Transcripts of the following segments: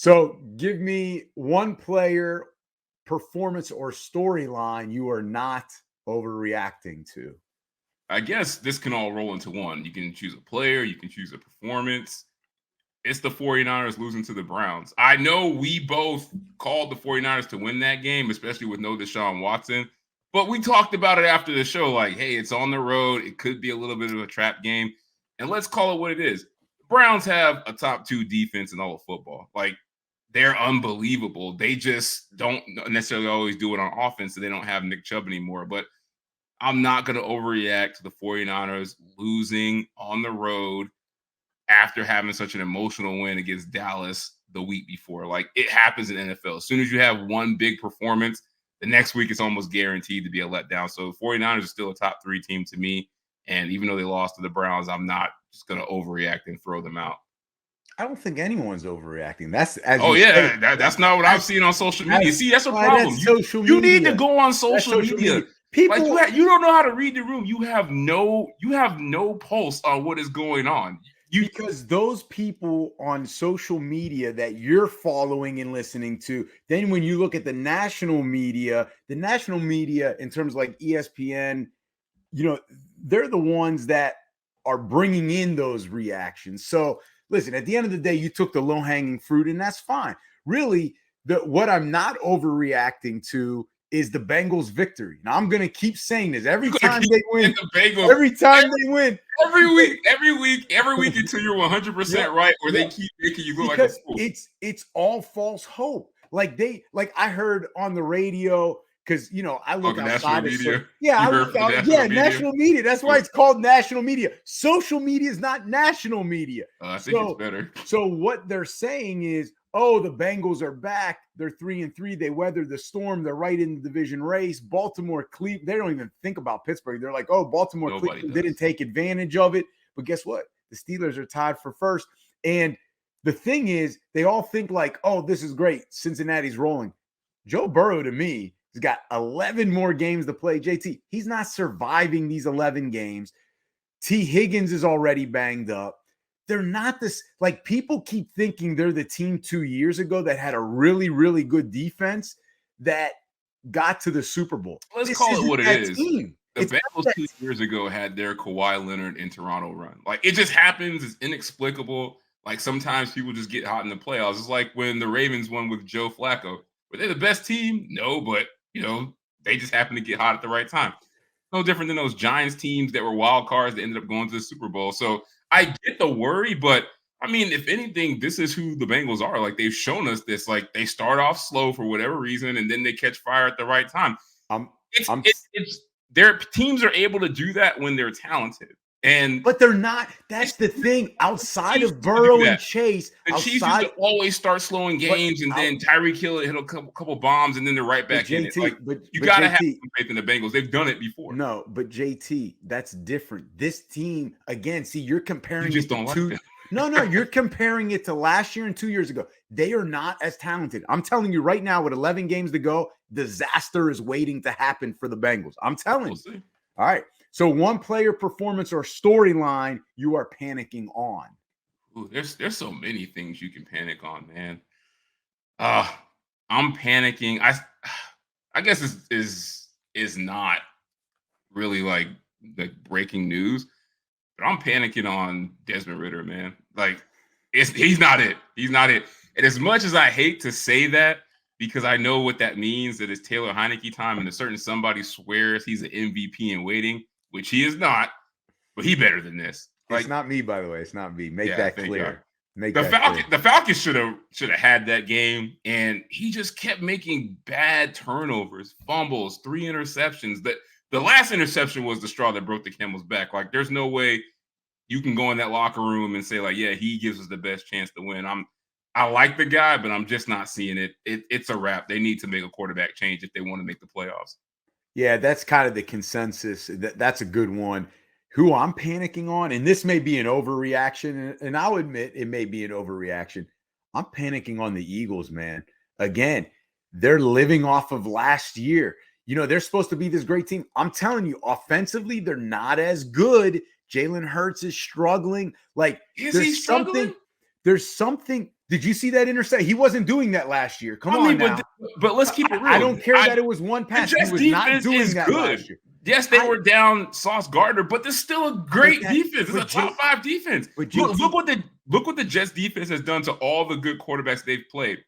So give me one player, performance, or storyline you are not overreacting to. I guess this can all roll into one. You can choose a player, you can choose a performance. It's the 49ers losing to the Browns. I know we both called the 49ers to win that game, especially with no Deshaun Watson. But we talked about it after the show like, hey, it's on the road. It could be a little bit of a trap game. And let's call it what it is. The Browns have a top 2 defense in all of football. Like, they're unbelievable. They just don't necessarily always do it on offense, so they don't have Nick Chubb anymore. But I'm not going to overreact to the 49ers losing on the road after having such an emotional win against Dallas the week before. Like, it happens in NFL. As soon as you have one big performance, the next week it's almost guaranteed to be a letdown. So the 49ers are still a top 3 team to me. And even though they lost to the Browns, I'm not just going to overreact and throw them out. I don't think anyone's overreacting. That's that's not what I've seen on social media. See, that's a problem. You need to go on social media. People, like you don't know how to read the room. You have no pulse on what is going on. Because those people on social media that you're following and listening to, then when you look at the national media in terms of like ESPN, they're the ones that are bringing in those reactions. So listen, at the end of the day, you took the low-hanging fruit, and that's fine. Really, what I'm not overreacting to is the Bengals' victory. Now, I'm going to keep saying this every time they win. Every week until you're 100% right, or they keep making you look like a fool. It's all false hope. Like I heard on the radio, because I look outside of media. National media. That's why it's called national media. Social media is not national media. I think it's better. So what they're saying is, oh, the Bengals are back. They're 3-3. They weathered the storm. They're right in the division race. Baltimore, Cleveland. They don't even think about Pittsburgh. They're like, oh, Baltimore, Cleveland didn't take advantage of it. But guess what? The Steelers are tied for first. And the thing is, they all think like, oh, this is great. Cincinnati's rolling. Joe Burrow, to me, has got 11 more games to play. JT, he's not surviving these 11 games. T. Higgins is already banged up. They're not this, like, people keep thinking they're the team 2 years ago that had a really, really good defense that got to the Super Bowl. Let's call it what it is. The Bengals 2 years ago had their Kawhi Leonard in Toronto run. Like, it just happens. It's inexplicable. Like, sometimes people just get hot in the playoffs. It's like when the Ravens won with Joe Flacco. Were they the best team? No, but, they just happened to get hot at the right time. No different than those Giants teams that were wild cards that ended up going to the Super Bowl. So I get the worry, but I mean, if anything, this is who the Bengals are. Like, they've shown us this. Like, they start off slow for whatever reason, and then they catch fire at the right time. Their teams are able to do that when they're talented. But they're not. That's the thing. Outside of Burrow and Chase, the Chiefs used to always start slowing games, and then Tyreek Hill hit a couple bombs, and then they're right back in it. Like, you got to have some faith in the Bengals. They've done it before. No, but JT, that's different. This team, again, see, you're comparing it to No, you're comparing it to last year and 2 years ago. They are not as talented. I'm telling you right now, with 11 games to go, disaster is waiting to happen for the Bengals. I'm telling you. All right. So one player, performance, or storyline you are panicking on. Ooh, there's so many things you can panic on, man. I'm panicking. I guess this is not really like breaking news, but I'm panicking on Desmond Ridder, man. Like, he's not it. He's not it. And as much as I hate to say that, because I know what that means, that it's Taylor Heineke time, and a certain somebody swears he's an MVP in waiting, which he is not, but he better than this. It's not me, by the way. It's not me. Make that clear. The Falcons should have had that game, and he just kept making bad turnovers, fumbles, 3 interceptions. The last interception was the straw that broke the camel's back. Like, there's no way you can go in that locker room and say, like, yeah, he gives us the best chance to win. I like the guy, but I'm just not seeing it. It's a wrap. They need to make a quarterback change if they want to make the playoffs. Yeah, that's kind of the consensus. That's a good one. Who I'm panicking on, and this may be an overreaction, and I'll admit it may be an overreaction. I'm panicking on the Eagles, man. Again, they're living off of last year. They're supposed to be this great team. I'm telling you, offensively, they're not as good. Jalen Hurts is struggling. Like, is he struggling? there's something. Did you see that intercept? He wasn't doing that last year. Come on now. But let's keep it real. I don't care that it was one pass. The Jets he was defense not doing is that good. last year. Yes, they were down Sauce Gardner, but there's still a great defense. It's a top 5 defense. Look what the Jets defense has done to all the good quarterbacks they've played.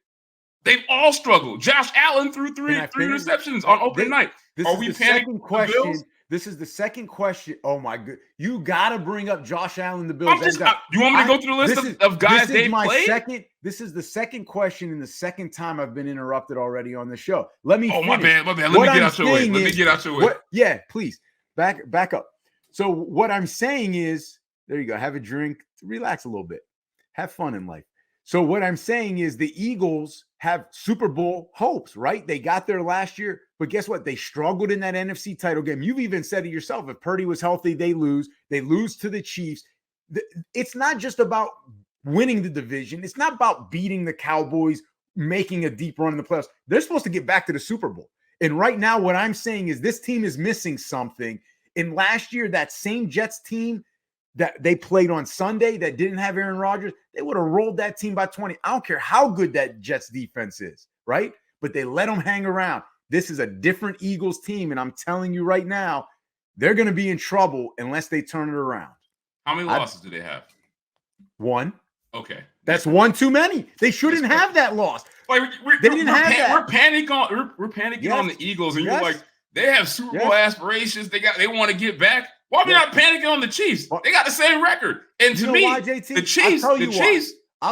They've all struggled. Josh Allen threw three receptions on opening night. Are we panicking? This is the second question. Oh my god! You got to bring up Josh Allen, the Bills. You want me to go through the list of guys they've played? This is the second question and the second time I've been interrupted already on the show. Let me. My bad. Let me get out your way. Yeah, please back up. So what I'm saying is, there you go. Have a drink, relax a little bit, have fun in life. So what I'm saying is the Eagles have Super Bowl hopes, right? They got there last year, but guess what? They struggled in that NFC title game. You've even said it yourself. If Purdy was healthy, they lose. They lose to the Chiefs. It's not just about winning the division. It's not about beating the Cowboys, making a deep run in the playoffs. They're supposed to get back to the Super Bowl. And right now, what I'm saying is this team is missing something. And last year, that same Jets team that they played on Sunday that didn't have Aaron Rodgers, they would have rolled that team by 20. I don't care how good that Jets defense is, right? But they let them hang around. This is a different Eagles team, and I'm telling you right now, they're going to be in trouble unless they turn it around. How many losses do they have? One. Okay. That's one too many. They shouldn't have that loss. Like they didn't have that. We're panicking on the Eagles, and you're like, they have Super Bowl aspirations. They want to get back. Why are we not panicking on the Chiefs? They got the same record. And to me, the Chiefs,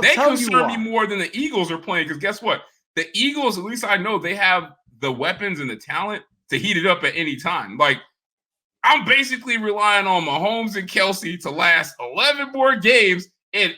they concern me more than the Eagles are playing. Because guess what? The Eagles, at least I know, they have the weapons and the talent to heat it up at any time. Like, I'm basically relying on Mahomes and Kelsey to last 11 more games and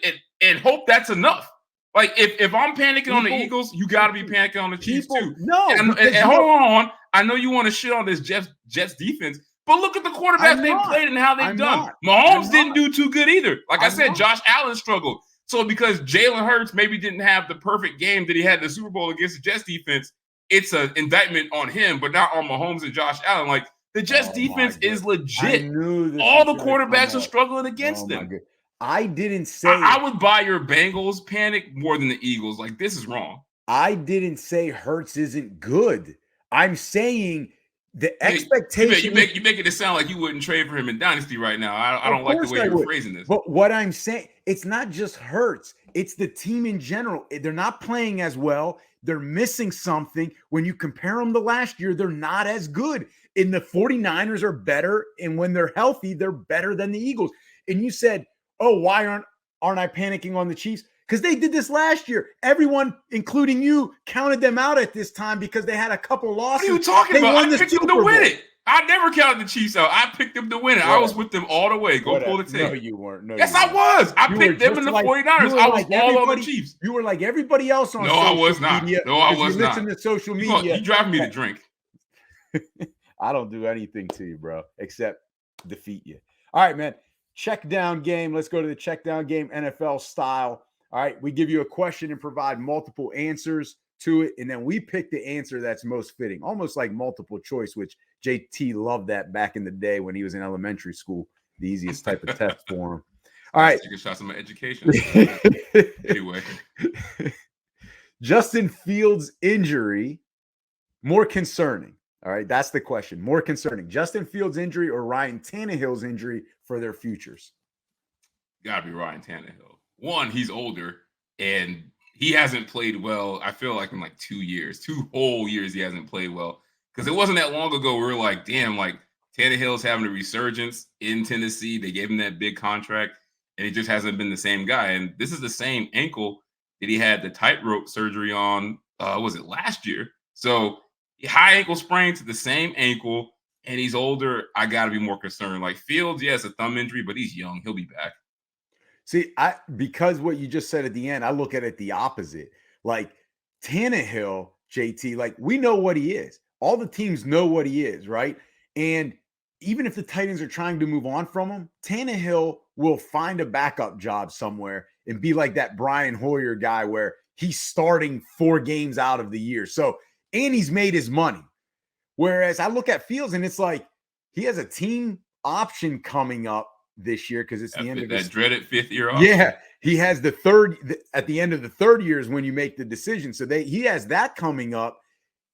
hope that's enough. Like, if I'm panicking on the Eagles, you got to be panicking on the Chiefs too. No. And hold on. I know you want to shit on this Jets defense, but look at the quarterbacks they played and how they've done. Mahomes didn't do too good either. Like I said, Josh Allen struggled. So because Jalen Hurts maybe didn't have the perfect game that he had in the Super Bowl against the Jets defense, it's an indictment on him, but not on Mahomes and Josh Allen. Like, the Jets defense is legit. All the quarterbacks are struggling against them. I didn't say I would buy your Bengals panic more than the Eagles. Like, this is wrong. I didn't say Hurts isn't good. I'm saying the expectation. You making it sound like you wouldn't trade for him in Dynasty right now. I don't like the way you're phrasing this. But what I'm saying, it's not just Hurts. It's the team in general. They're not playing as well. They're missing something. When you compare them to last year, they're not as good. And the 49ers are better. And when they're healthy, they're better than the Eagles. And you said, oh, why aren't I panicking on the Chiefs? Because they did this last year. Everyone, including you, counted them out at this time because they had a couple losses. What are you talking about? I picked them to win it. I never counted the Chiefs out. I picked them to win it. I was with them all the way. Go pull the tape. No, you weren't. No, yes, I was. I picked them in the 49ers. I was all on the Chiefs. You were like everybody else on social media. No, I was not. No, I was not. Listen to social media. You driving me to drink. I don't do anything to you, bro, except defeat you. All right, man. Check down game. Let's go to the check down game NFL style. All right. We give you a question and provide multiple answers to it. And then we pick the answer that's most fitting, almost like multiple choice, which JT loved that back in the day when he was in elementary school, the easiest type of test for him. All right. Taking shots at my education. Anyway. Justin Fields' injury, more concerning. All right. That's the question. More concerning. Justin Fields' injury or Ryan Tannehill's injury for their futures? Gotta be Ryan Tannehill. One, he's older and he hasn't played well. I feel like in like 2 years, 2 whole years, he hasn't played well. Because it wasn't that long ago we were like, damn, like Tannehill's having a resurgence in Tennessee. They gave him that big contract and he just hasn't been the same guy. And this is the same ankle that he had the tightrope surgery on, was it last year? So high ankle sprain to the same ankle, and he's older. I got to be more concerned. Like Fields, yes, a thumb injury, but he's young. He'll be back. See, because what you just said at the end, I look at it the opposite. Like Tannehill, JT, like we know what he is. All the teams know what he is, right? And even if the Titans are trying to move on from him, Tannehill will find a backup job somewhere and be like that Brian Hoyer guy where he's starting 4 games out of the year. So, and he's made his money. Whereas I look at Fields and it's like he has a team option coming up this year because it's the end of that dreaded 5th year off. Yeah, he has at the end of the 3rd year is when you make the decision. So he has that coming up.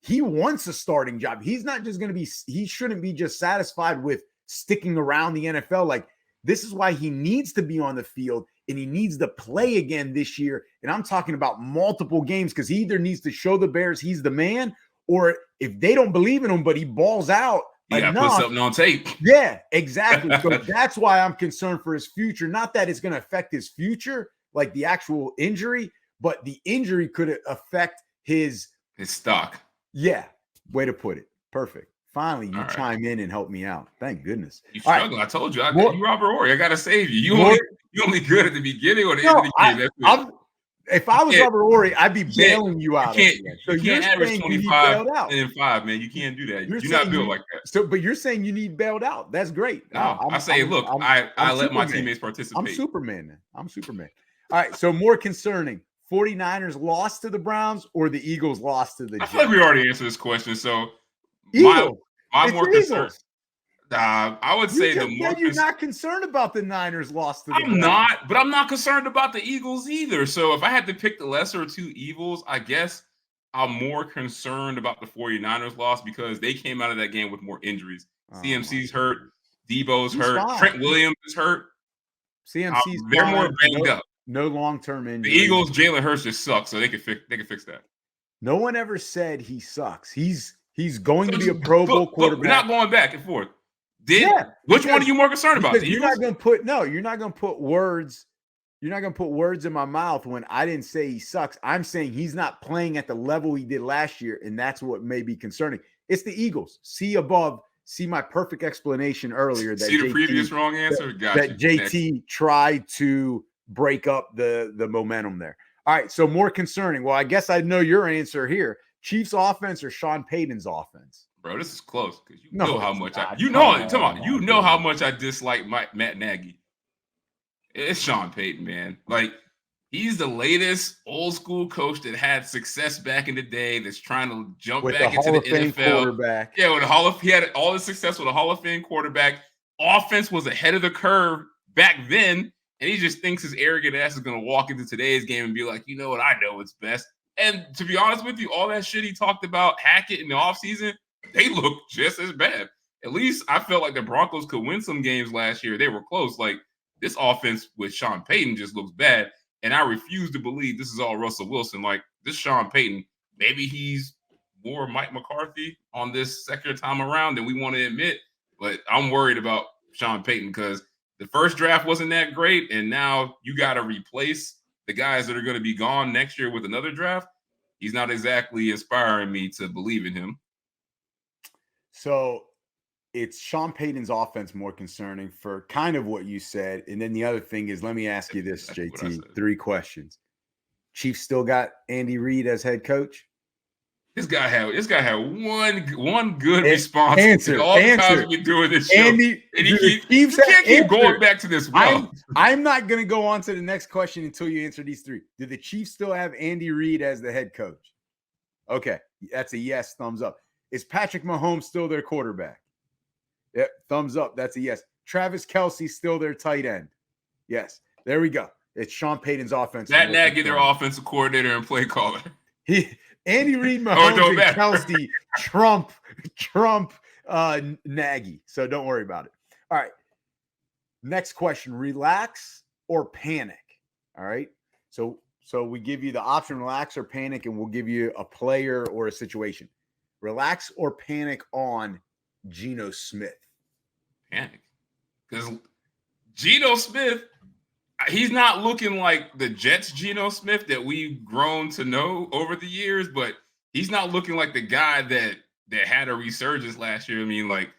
He wants a starting job. He's not just going to he shouldn't be just satisfied with sticking around the NFL. Like, this is why he needs to be on the field and he needs to play again this year. And I'm talking about multiple games because he either needs to show the Bears he's the man, or if they don't believe in him, but he balls out. Yeah, put something on tape. Yeah, exactly. So that's why I'm concerned for his future. Not that it's going to affect his future, like the actual injury, but the injury could affect his stock. Yeah, way to put it. Perfect. Finally, you chime in and help me out. Thank goodness. You struggle. Right. I told you. You Robert Horry. I got to save you. You only good at the beginning or the end of the game. If I was Robert Horry, I'd be bailing you out. You can't average 25 and 5, man. You can't do that. You're not built like that. So, but you're saying you need bailed out. That's great. No, I let my teammates participate. I'm Superman, then. I'm Superman. All right. So more concerning. 49ers lost to the Browns or the Eagles lost to the Jets? I feel like we already answered this question. So my more concern. I would say you're not concerned about the Niners lost to the Browns. But I'm not concerned about the Eagles either. So if I had to pick the lesser of two evils, I guess I'm more concerned about the 49ers loss because they came out of that game with more injuries. CMC's hurt, Debo's hurt, Trent Williams is hurt. CMC's they're more banged up. No long-term injury. The Eagles, Jalen Hurts just sucks, so they can fix that. No one ever said he sucks. He's going to be a Pro Bowl quarterback. We're not going back and forth. Which one are you more concerned about? You're not going to put words. You're not going to put words in my mouth when I didn't say he sucks. I'm saying he's not playing at the level he did last year, and that's what may be concerning. It's the Eagles. See above. See my perfect explanation earlier. That the previous wrong answer. That JT tried to break up the momentum there. All right, so more concerning. Well, I guess I know your answer here. Chiefs offense or Sean Payton's offense? Bro, this is close because you know how much how much I dislike Matt Nagy. It's Sean Payton, man. Like, he's the latest old school coach that had success back in the day that's trying to jump back into the NFL. Yeah, he had all the success with a Hall of Fame quarterback. Offense was ahead of the curve back then, and he just thinks his arrogant ass is going to walk into today's game and be like, you know what, I know what's best. And to be honest with you, all that shit he talked about Hackett in the offseason, they look just as bad. At least I felt like the Broncos could win some games last year. They were close. Like, this offense with Sean Payton just looks bad. And I refuse to believe this is all Russell Wilson. Like, this Sean Payton, maybe he's more Mike McCarthy on this second time around than we want to admit. But I'm worried about Sean Payton because the first draft wasn't that great. And now you got to replace the guys that are going to be gone next year with another draft. He's not exactly inspiring me to believe in him. So it's Sean Payton's offense more concerning for kind of what you said. And then the other thing is, let me ask you this, JT, 3 questions. Chiefs still got Andy Reid as head coach? This guy had one good response. All the times we doing this show. Andy, and you can't keep going back to this well. I'm not going to go on to the next question until you answer these 3. Do the Chiefs still have Andy Reid as the head coach? Okay, that's a yes, thumbs up. Is Patrick Mahomes still their quarterback? Yep, thumbs up. That's a yes. Travis Kelce still their tight end? Yes. There we go. It's Sean Payton's offense. Matt Nagy, their offensive coordinator and play caller. Andy Reid, Mahomes, and Kelce trump Nagy. So don't worry about it. All right. Next question: relax or panic? All right. So we give you the option: relax or panic, and we'll give you a player or a situation. Relax or panic on Geno Smith? Panic. Because Geno Smith, he's not looking like the Jets Geno Smith that we've grown to know over the years, but he's not looking like the guy that had a resurgence last year. I mean, like,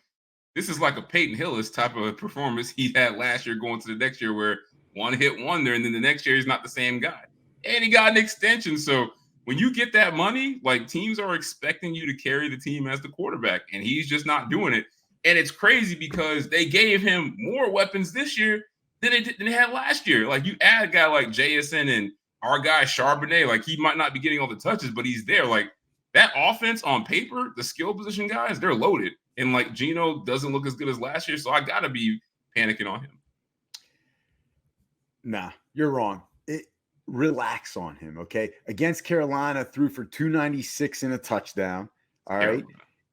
this is like a Peyton Hillis type of performance he had last year going to the next year where one hit wonder, and then the next year he's not the same guy. And he got an extension. So when you get that money, like, teams are expecting you to carry the team as the quarterback, and he's just not doing it. And it's crazy because they gave him more weapons this year than they had last year. Like, you add a guy like JSN and our guy Charbonnet, like, he might not be getting all the touches, but he's there. Like, that offense on paper, the skill position guys, they're loaded. And, like, Geno doesn't look as good as last year, so I got to be panicking on him. Nah, you're wrong. Relax on him, okay? Against Carolina, threw for 296 and a touchdown. All right.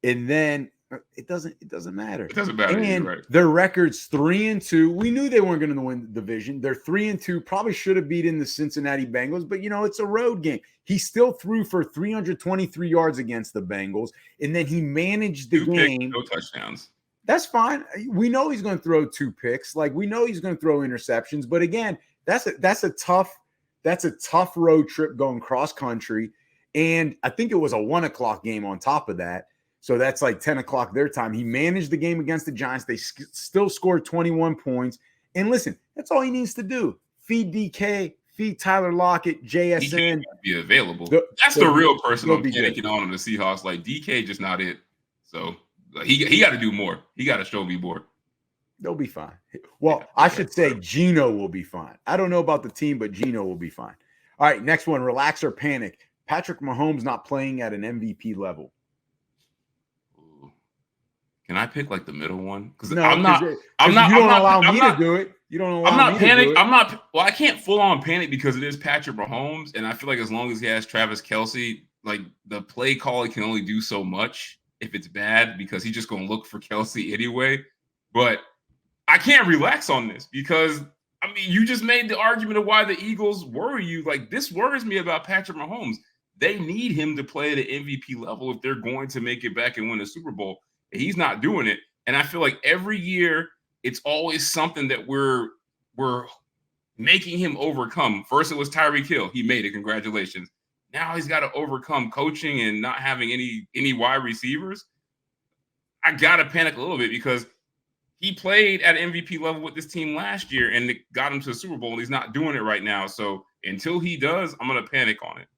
And then it doesn't matter. It doesn't matter. And right. Their record's 3-2. We knew they weren't going to win the division. They're 3-2. Probably should have beaten the Cincinnati Bengals, but it's a road game. He still threw for 323 yards against the Bengals, and then he managed the game. No touchdowns. That's fine. We know he's going to throw 2 picks. Like, we know he's going to throw interceptions. But again, that's a tough road trip going cross country. And I think it was a 1:00 game on top of that. So that's like 10 o'clock their time. He managed the game against the Giants. They still scored 21 points. And listen, that's all he needs to do. Feed DK, feed Tyler Lockett, JSN. Be available. That's the real person I'm panicking on in the Seahawks. Like, DK just not it. So he got to do more. He got to show me more. They'll be fine. Well, I should say Geno will be fine. I don't know about the team, but Geno will be fine. All right, next one, relax or panic. Patrick Mahomes not playing at an MVP level. Can I pick like the middle one? Because no, I'm not. You don't allow me to do it. You don't allow me to do it. I'm not panic. I'm not. Well, I can't full on panic because it is Patrick Mahomes, and I feel like as long as he has Travis Kelce, like the play call, he can only do so much if it's bad because he's just going to look for Kelce anyway. But I can't relax on this because I mean, you just made the argument of why the Eagles worry you. Like, this worries me about Patrick Mahomes. They need him to play at an MVP level if they're going to make it back and win a Super Bowl. He's not doing it. And I feel like every year it's always something that we're making him overcome. First, it was Tyreek Hill. He made it. Congratulations. Now he's got to overcome coaching and not having any wide receivers. I got to panic a little bit because he played at MVP level with this team last year and it got him to the Super Bowl, and he's not doing it right now. So until he does, I'm going to panic on it.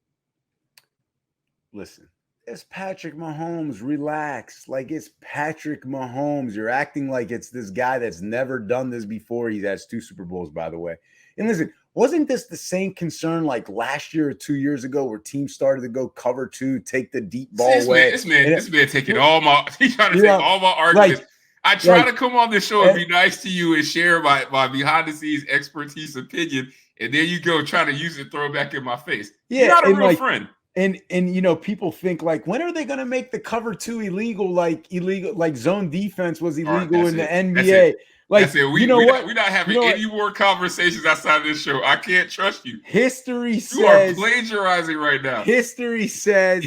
Listen, it's Patrick Mahomes. Relax. Like, it's Patrick Mahomes. You're acting like it's this guy that's never done this before. He has 2 Super Bowls, by the way. And listen, wasn't this the same concern like last year or 2 years ago where teams started to go cover 2, take the deep ball away? This man taking all my – he's trying to take all my arguments. Like, I try to come on this show and be nice to you and share my behind-the-scenes expertise opinion, and then you go trying to use it, throw it back in my face. Yeah, you're not a real friend. And people think like, when are they going to make the cover 2 illegal? Like zone defense was illegal in the NBA. Like, we're not having any more conversations outside this show. I can't trust you. History says you are plagiarizing right now. History says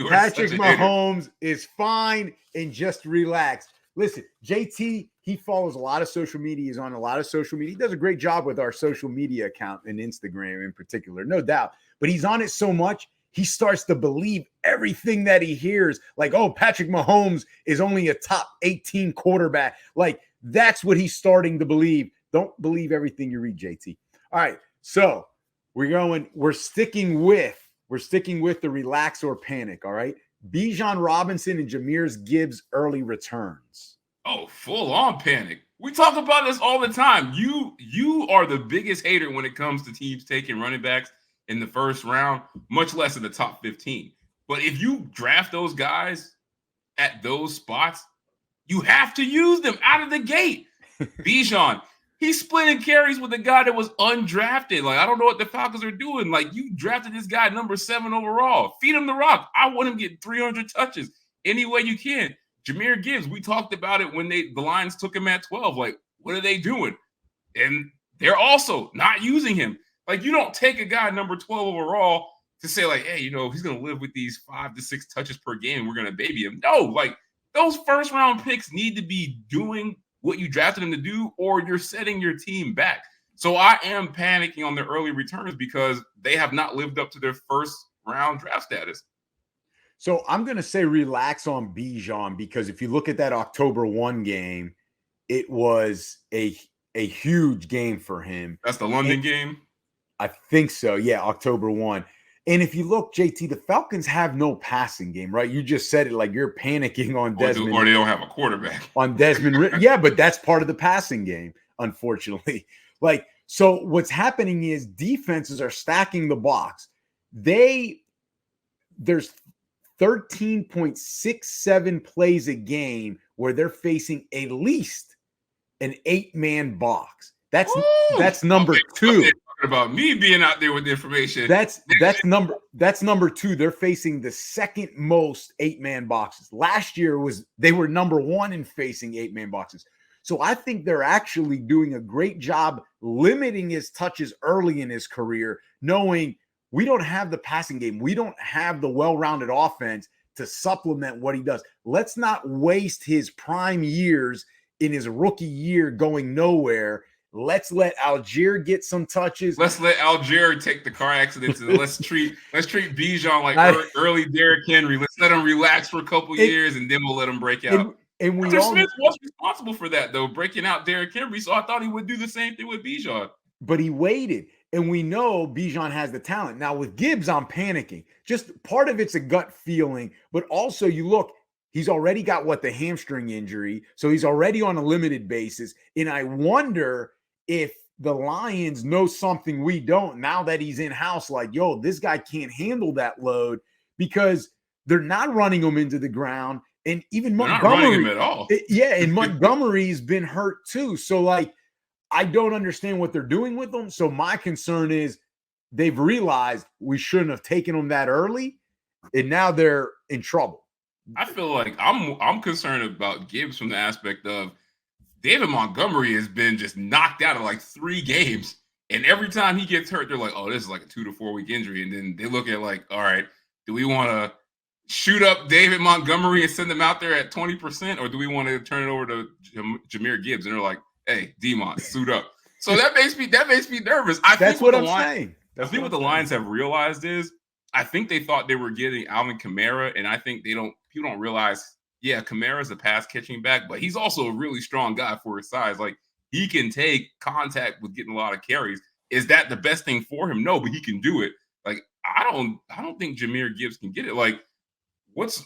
Patrick Mahomes is fine and just relax. Listen, JT, he follows a lot of social media. He's on a lot of social media. He does a great job with our social media account and Instagram in particular, no doubt. But he's on it so much, he starts to believe everything that he hears. Like, oh, Patrick Mahomes is only a top 18 quarterback. Like, that's what he's starting to believe. Don't believe everything you read, JT. All right, so we're sticking with the relax or panic, all right? Bijan Robinson and Jahmyr Gibbs early returns. Oh, full on panic. We talk about this all the time. You are the biggest hater when it comes to teams taking running backs in the first round, much less in the top 15. But if you draft those guys at those spots, you have to use them out of the gate. Bijan, he's splitting carries with a guy that was undrafted. Like, I don't know what the Falcons are doing. Like, you drafted this guy number 7 overall. Feed him the rock. I want him to get 300 touches any way you can. Jahmyr Gibbs, we talked about it when the Lions took him at 12. Like, what are they doing? And they're also not using him. Like, you don't take a guy number 12 overall to say, like, hey, he's going to live with these 5 to 6 touches per game. We're going to baby him. No, like, those first-round picks need to be doing what you drafted them to do, or you're setting your team back. So I am panicking on their early returns because they have not lived up to their first-round draft status. So I'm going to say relax on Bijan because if you look at that October 1 game, it was a huge game for him. That's the London game? I think so. Yeah, October 1. And if you look, JT, the Falcons have no passing game, right? You just said it like you're panicking on Desmond. Or they don't have a quarterback. On Desmond. Yeah, but that's part of the passing game, unfortunately. Like, so what's happening is defenses are stacking the box. There's 13.67 plays a game where they're facing at least an 8-man box. That's number two. Talking about me being out there with the information. That's number two. They're facing the second most 8-man boxes. Last year they were number one in facing 8-man boxes. So I think they're actually doing a great job limiting his touches early in his career, knowing we don't have the passing game. We don't have the well-rounded offense to supplement what he does. Let's not waste his prime years in his rookie year going nowhere. Let's let Algier get some touches. Let's let Algier take the car accidents. Let's treat Bijan like early Derrick Henry. Let's let him relax for a couple years, and then we'll let him break out. And we Smith was responsible for that, though, breaking out Derrick Henry. So I thought he would do the same thing with Bijan. But he waited. And we know Bijan has the talent. Now with Gibbs, I'm panicking. Just part of it's a gut feeling, but also you look, he's already got the hamstring injury. So he's already on a limited basis. And I wonder if the Lions know something we don't now that he's in-house, like, yo, this guy can't handle that load, because they're not running him into the ground. And even Montgomery, not running him at all. And Montgomery's been hurt too. So like, I don't understand what they're doing with them. So my concern is they've realized we shouldn't have taken them that early, and now they're in trouble. I feel like I'm concerned about Gibbs from the aspect of David Montgomery has been just knocked out of like 3 games. And every time he gets hurt, they're like, oh, this is like a 2 to 4 week injury. And then they look at like, all right, do we want to shoot up David Montgomery and send him out there at 20%? Or do we want to turn it over to Jahmyr Gibbs? And they're like, hey, D-Mon, suit up. So that makes me nervous. That's what I'm saying. I think what the Lions have realized is, I think they thought they were getting Alvin Kamara, and I think people don't realize, yeah, Kamara's a pass catching back, but he's also a really strong guy for his size. Like, he can take contact with getting a lot of carries. Is that the best thing for him? No, but he can do it. Like, I don't think Jahmyr Gibbs can get it. Like, what's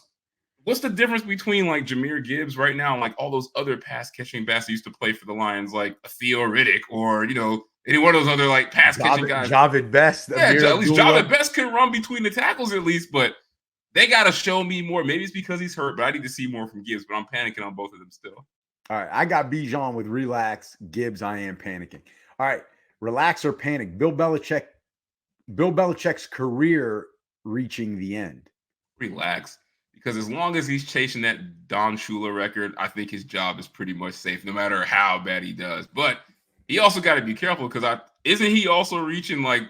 the difference between like Jahmyr Gibbs right now and like all those other pass catching backs that used to play for the Lions, like a Theo Riddick or, you know, any one of those other like pass catching guys? Jahvid Best. Yeah, at least Jahvid Best can run between the tackles at least, but they got to show me more. Maybe it's because he's hurt, but I need to see more from Gibbs, but I'm panicking on both of them still. All right, I got Bijan with relax. Gibbs, I am panicking. All right, relax or panic. Bill Belichick's career reaching the end. Relax. Because as long as he's chasing that Don Shula record, I think his job is pretty much safe, no matter how bad he does. But he also got to be careful, because isn't he also reaching like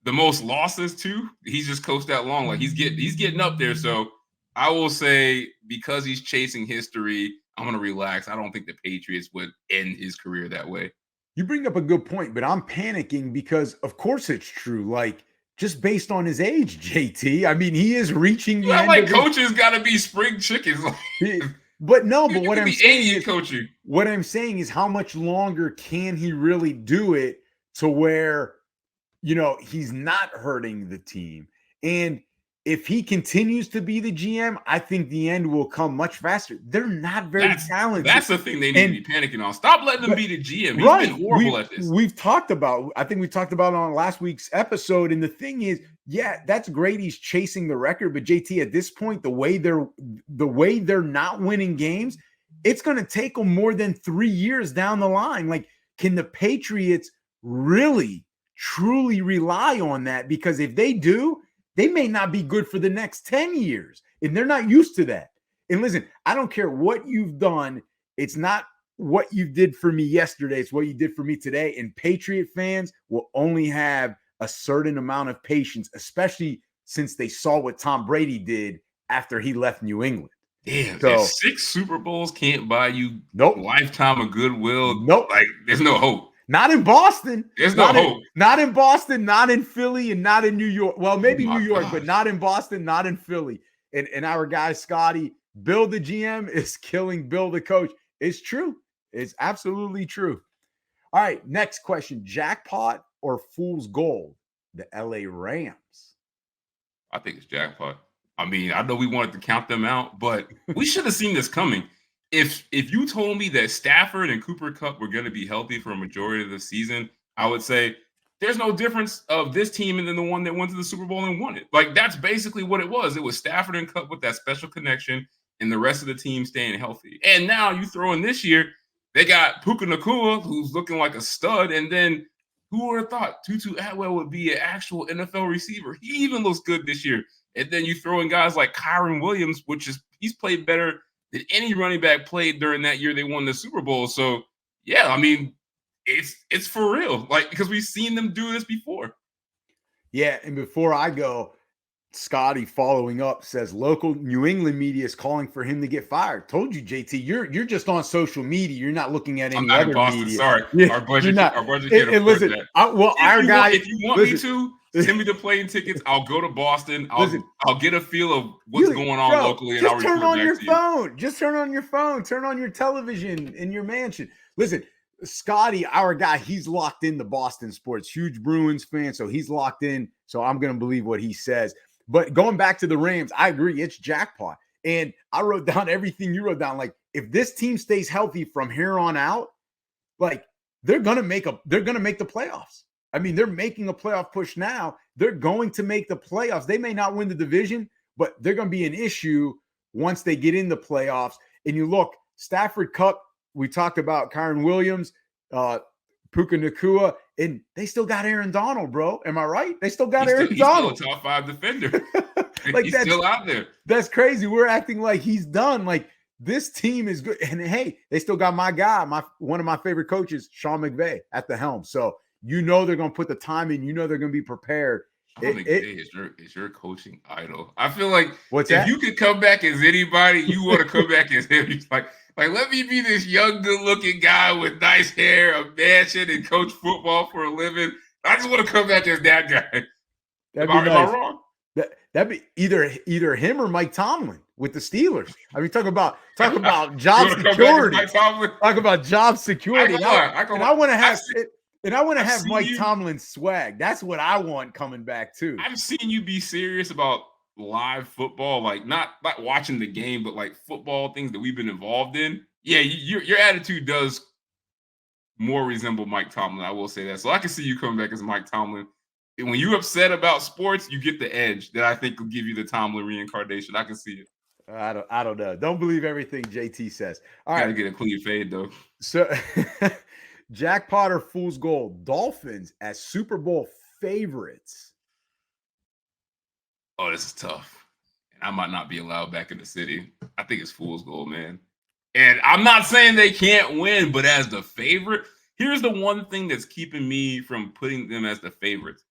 the most losses too? He's just coached that long, like he's getting up there. So I will say, because he's chasing history, I'm gonna relax. I don't think the Patriots would end his career that way. You bring up a good point, but I'm panicking because, of course, it's true. Like, just based on his age, JT. I mean, he is reaching the end. Like, coaches got to be spring chickens. But what I'm saying is, how much longer can he really do it to where, you know, he's not hurting the team? And if he continues to be the GM, I think the end will come much faster. They're not very talented. That's the thing they need to be panicking on. Stop letting them be the GM. He's been horrible at this. I think we talked about it on last week's episode. And the thing is, yeah, that's great. He's chasing the record. But JT, at this point, the way they're not winning games, it's going to take them more than 3 years down the line. Like, can the Patriots really, truly rely on that? Because if they do, they may not be good for the next 10 years, and they're not used to that. And listen, I don't care what you've done. It's not what you did for me yesterday. It's what you did for me today. And Patriot fans will only have a certain amount of patience, especially since they saw what Tom Brady did after he left New England. Damn, so 6 Super Bowls can't buy you a lifetime of goodwill. Nope. Like, there's no hope. Not in Boston. There's no hope. Not in Boston, not in Philly, and not in New York. Well, maybe New York, but not in Boston, not in Philly. And our guy, Scotty, Bill the GM is killing Bill the coach. It's true. It's absolutely true. All right, next question. Jackpot or fool's gold? The LA Rams. I think it's jackpot. I mean, I know we wanted to count them out, but we should have seen this coming. If you told me that Stafford and Cooper Kupp were going to be healthy for a majority of the season, I would say there's no difference of this team and then the one that went to the Super Bowl and won it. Like, that's basically what it was. It was Stafford and Kupp with that special connection and the rest of the team staying healthy. And now you throw in this year, They got Puka Nacua, who's looking like a stud, and then who would have thought Tutu Atwell would be an actual NFL receiver? He even looks good this year. And then you throw in guys like Kyron Williams, he's played better than any running back played during that year they won the Super Bowl. So yeah, I mean, it's for real, like, because we've seen them do this before. Yeah, and before I go, Scotty following up says local New England media is calling for him to get fired. Told you, JT, you're just on social media. You're not looking at any other media. Sorry, yeah, our budget can't and listen, if you want me to send me the plane tickets, I'll go to Boston. I'll get a feel of what's going on locally, and I'll turn on your phone. Just turn on your phone. Turn on your television in your mansion. Listen, Scotty, our guy, he's locked into Boston sports. Huge Bruins fan, so he's locked in. So I'm going to believe what he says. But going back to the Rams, I agree. It's jackpot. And I wrote down everything you wrote down. Like, if this team stays healthy from here on out, like, they're going to make the playoffs. I mean, they're making a playoff push now. They're going to make the playoffs. They may not win the division, but they're going to be an issue once they get in the playoffs. And you look, Stafford Kupp, we talked about Kyron Williams, Puka Nacua, and they still got Aaron Donald, bro. Am I right? They still got Aaron Donald. He's still a top 5 defender. Like, he's still out there. That's crazy. We're acting like he's done. Like, this team is good. And hey, they still got my guy, one of my favorite coaches, Sean McVay, at the helm. So they're going to put the time in. They're going to be prepared. Sean McVay is your coaching idol. I feel like if you could come back as anybody, you want to come back as him. He's like, let me be this young, good-looking guy with nice hair, a mansion, and coach football for a living. I just want to come back as that guy. Am I wrong? That'd be either him or Mike Tomlin with the Steelers. I mean, talk about job security. Talk about job security. And I want to have Mike Tomlin's swag. That's what I want coming back too. I've seen you be serious about live football, like not watching the game, but like football things that we've been involved in. Yeah, your attitude does more resemble Mike Tomlin. I will say that. So I can see you coming back as Mike Tomlin. And when you're upset about sports, you get the edge that I think will give you the Tomlin reincarnation. I can see it. I don't know. Don't believe everything JT says. All right, gotta get a clean fade though. So Jack Potter, fool's gold. Dolphins as Super Bowl favorites. Oh, this is tough. And I might not be allowed back in the city. I think it's fool's gold, man. And I'm not saying they can't win, but as the favorite, here's the one thing that's keeping me from putting them as the favorites.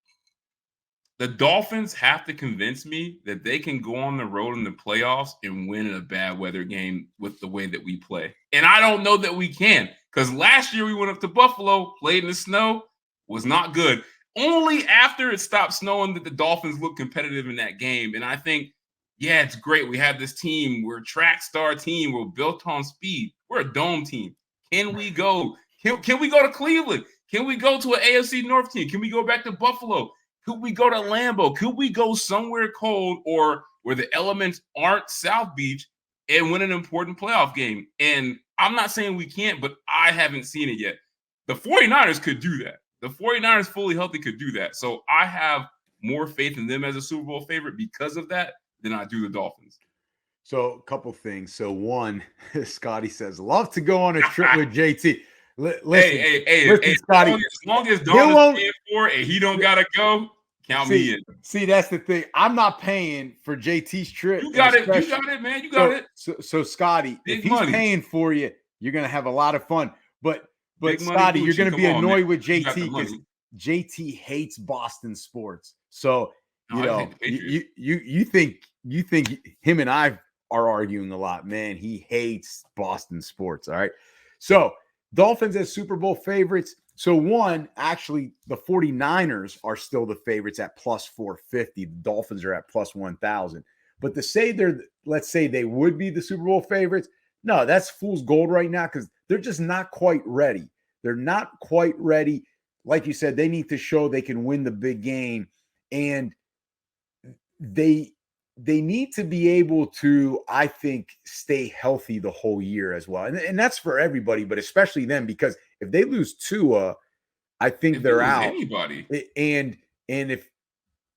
The Dolphins have to convince me that they can go on the road in the playoffs and win in a bad weather game with the way that we play. And I don't know that we can, because last year we went up to Buffalo, played in the snow, was not good. Only after it stopped snowing that the Dolphins looked competitive in that game. And I think, yeah, it's great. We have this team. We're a track star team. We're built on speed. We're a dome team. Can we go? Can we go to Cleveland? Can we go to an AFC North team? Can we go back to Buffalo? Could we go to Lambeau? Could we go somewhere cold or where the elements aren't South Beach and win an important playoff game? And I'm not saying we can't, but I haven't seen it yet. The 49ers could do that. The 49ers fully healthy could do that. So I have more faith in them as a Super Bowl favorite because of that than I do the Dolphins. So a couple things. So one, Scotty says, love to go on a trip with JT. Listen, hey, Scotty. As long as Don is paying for it and he don't got to go, count me in. See, that's the thing. I'm not paying for JT's trip. You got it, man. You got it. So Scotty, if he's paying for you, you're going to have a lot of fun. But Scotty, you're going to be annoyed with JT because JT hates Boston sports. So, you think him and I are arguing a lot, man. He hates Boston sports. All right. So Dolphins as Super Bowl favorites. So one, actually, the 49ers are still the favorites at plus 450. The Dolphins are at plus 1,000. But to say let's say they would be the Super Bowl favorites, no, that's fool's gold right now because they're just not quite ready. They're not quite ready. Like you said, they need to show they can win the big game. And they need to be able to, I think, stay healthy the whole year as well. And that's for everybody, but especially them, because if they lose Tua, I think they're out. Anybody. And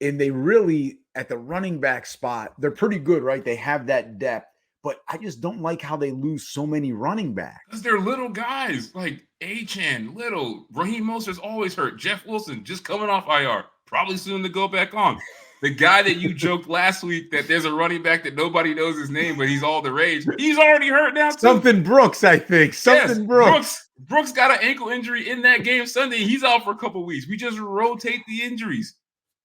they really, at the running back spot, they're pretty good, right? They have that depth. but I just don't like how they lose so many running backs. Because they're little guys like Achane, little. Raheem Mostert's always hurt. Jeff Wilson just coming off IR, probably soon to go back on. The guy that you joked last week that there's a running back that nobody knows his name, but he's all the rage. He's already hurt now too. Something Brooks, I think. Something Brooks. Brooks got an ankle injury in that game Sunday. He's out for a couple weeks. We just rotate the injuries.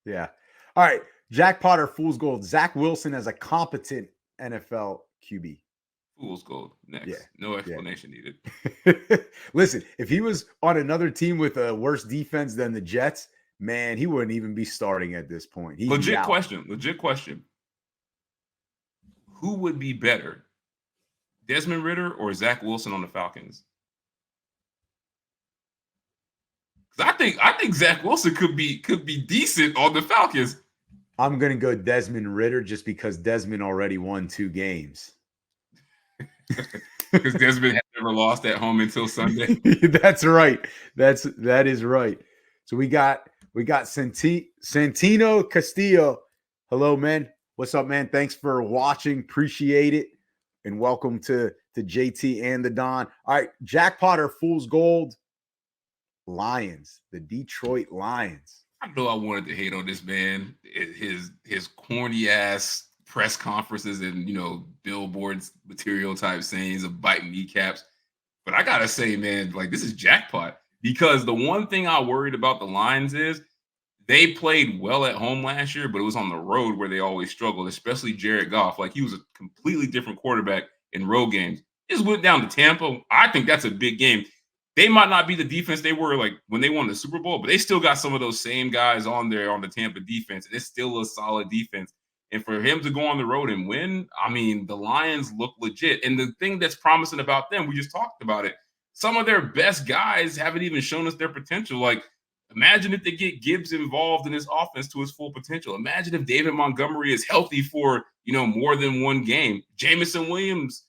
Yeah. All right. Jackpot or fool's gold? Zach Wilson as a competent NFL QB. Fool's gold. Next. Yeah. No explanation needed. Listen, if he was on another team with a worse defense than the Jets, man, he wouldn't even be starting at this point. Legit question. Who would be better, Desmond Ridder or Zach Wilson on the Falcons? Because I think Zach Wilson could be decent on the Falcons. I'm gonna go Desmond Ridder just because Desmond already won 2 games. Because Desmond had never lost at home until Sunday. That's right. That is right. So we got Santino Castillo. Hello, man. What's up, man? Thanks for watching. Appreciate it. And welcome to JT and the Don. All right, Jackpot or fool's gold? Lions, the Detroit Lions. I know I wanted to hate on this man. His corny ass press conferences and billboards material type sayings of biting kneecaps. But I gotta say, man, like this is jackpot. Because the one thing I worried about the Lions is they played well at home last year, but it was on the road where they always struggled, especially Jared Goff. Like he was a completely different quarterback in road games. Just went down to Tampa. I think that's a big game. They might not be the defense they were like when they won the Super Bowl, but they still got some of those same guys on there on the Tampa defense. It's still a solid defense. And for him to go on the road and win, I mean, the Lions look legit. And the thing that's promising about them, we just talked about it. Some of their best guys haven't even shown us their potential. Like, imagine if they get Gibbs involved in his offense to his full potential. Imagine if David Montgomery is healthy for, more than one game. Jameson Williams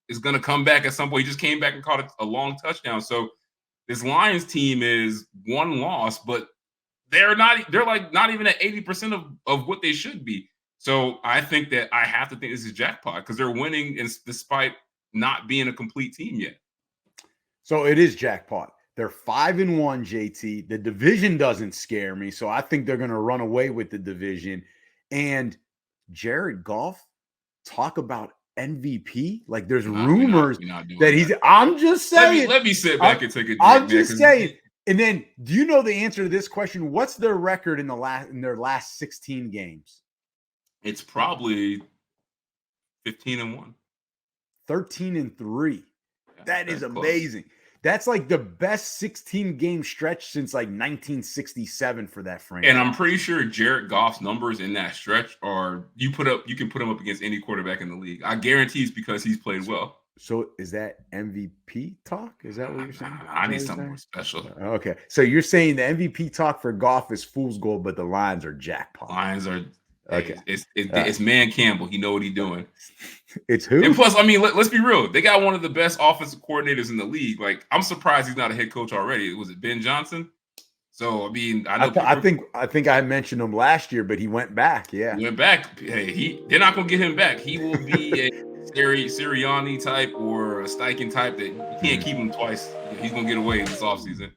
is going to come back at some point. He just came back and caught a long touchdown. So this Lions team is one loss, but they're not even at 80% of what they should be. So I think that I have to think this is jackpot because they're winning despite not being a complete team yet. So it is jackpot. They're 5-1, JT. The division doesn't scare me, so I think they're going to run away with the division. And Jared Goff, talk about MVP. Like there's rumors that he's. I'm just saying. Let me sit back and take a drink. I'm just saying. And then, do you know the answer to this question? What's their record in their last 16 games? It's probably 15-1, 13-3. That is amazing. Close. That's like the best 16-game stretch since like 1967 for that franchise. And I'm pretty sure Jared Goff's numbers in that stretch are you can put him up against any quarterback in the league. I guarantee it's because he's played well. So is that MVP talk? Is that what you're saying? I need something more special. Okay. So you're saying the MVP talk for Goff is fool's gold, but the Lions are jackpot. Lions are okay. It's Man Campbell. He know what he's doing. It's who? And plus, I mean, let's be real. They got one of the best offensive coordinators in the league. Like, I'm surprised he's not a head coach already. Was it Ben Johnson? So, I mean, I know. I think I mentioned him last year, but he went back. Yeah, he went back. Hey, they're not gonna get him back. He will be a Sirianni type or a Steichen type that you can't keep him twice. He's gonna get away in this offseason.